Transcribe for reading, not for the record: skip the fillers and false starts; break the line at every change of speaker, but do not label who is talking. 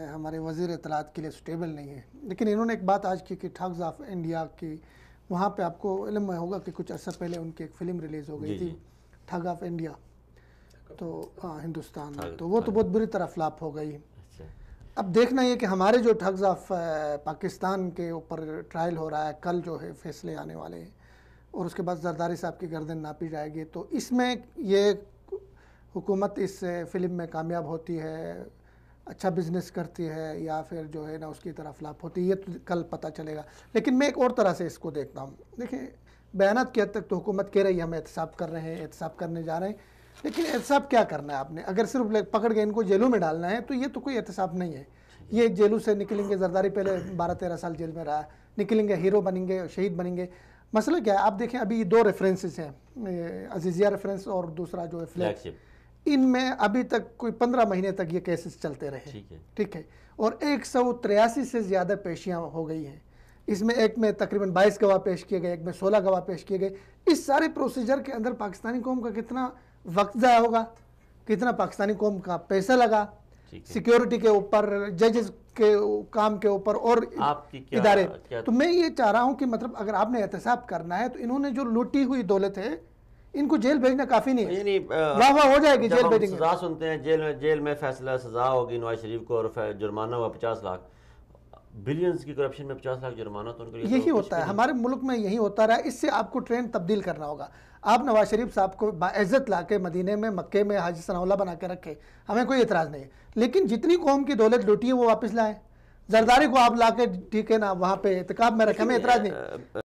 ہمارے وزیر اطلاعات کے لیے سٹیبل نہیں ہے، لیکن انہوں نے ایک بات آج کی کہ ٹھگز آف انڈیا کی، وہاں پہ آپ کو علم میں ہوگا کہ کچھ عرصہ پہلے ان کی ایک فلم ریلیز ہو گئی تھی ٹھگ آف انڈیا، تو ہندوستان میں، تو وہ تو بہت بری طرح فلاپ ہو گئی۔ اب دیکھنا یہ کہ ہمارے جو ٹھگز آف پاکستان کے اوپر ٹرائل ہو رہا ہے، کل جو ہے فیصلے آنے والے ہیں، اور اس کے بعد زرداری صاحب کی گردن ناپی جائے گی، تو اس میں یہ حکومت اس فلم میں کامیاب ہوتی ہے، اچھا بزنس کرتی ہے، یا پھر جو ہے نا اس کی طرف فلاپ ہوتی ہے، یہ تو کل پتہ چلے گا۔ لیکن میں ایک اور طرح سے اس کو دیکھتا ہوں، دیکھیں بیانات کی حد تک تو حکومت کہہ رہی ہے ہم احتساب کر رہے ہیں، احتساب کرنے جا رہے ہیں، لیکن احتساب کیا کرنا ہے آپ نے؟ اگر صرف پکڑ کے ان کو جیلوں میں ڈالنا ہے تو یہ تو کوئی احتساب نہیں ہے۔ یہ جیلوں سے نکلیں گے، زرداری پہلے 12-13 سال جیل میں رہا، نکلیں گے ہیرو بنیں گے، شہید بنیں گے۔ مسئلہ کیا ہے؟ آپ دیکھیں ابھی 2 ریفرنسز ہیں، عزیزیہ ریفرنس اور دوسرا جو ہے فلیگ شپ، ان میں ابھی تک کوئی 15 مہینے تک یہ کیسز چلتے رہے، ٹھیک ہے، اور 183 سے زیادہ پیشیاں ہو گئی ہیں۔ اس میں ایک میں تقریباً 22 گواہ پیش کیے گئے، ایک میں 16 گواہ پیش کیے گئے۔ اس سارے پروسیجر کے اندر پاکستانی قوم کا کتنا وقت ضائع ہوگا، کتنا پاکستانی قوم کا پیسہ لگا، سیکیورٹی کے اوپر، ججز کے کام کے اوپر، اور ادارے۔ تو میں یہ چاہ رہا ہوں کہ مطلب اگر آپ نے احتساب کرنا ہے تو انہوں نے جو لوٹی ہوئی دولت ہے ان کو جیل بھیجنا کافی نہیں ہے، یعنی واہ واہ ہو جائے گی جیل بھیجیں گے۔
سزا سنتے ہیں جیل میں فیصلہ سزا ہوگی نواز شریف کو اور جرمانہ ہوا 50 لاکھ، بلینز کی کرپشن میں 50 لاکھ جرمانہ، تو ان کے لیے
یہی ہوتا ہے ہمارے ملک میں، یہی ہوتا رہا ہے۔ اس سے آپ کو ٹرینڈ تبدیل کرنا ہوگا۔ آپ نواز شریف صاحب کو باعزت لا کے مدینے میں، مکے میں حاجی ثناء اللہ بنا کے رکھے، ہمیں کوئی اعتراض نہیں ہے، لیکن جتنی قوم کی دولت لوٹی ہے وہ واپس لائیں۔ زرداری کو آپ لا کے ٹھیک ہے نا وہاں پہ اعتقاب میں رکھیں، ہمیں اعتراض نہیں۔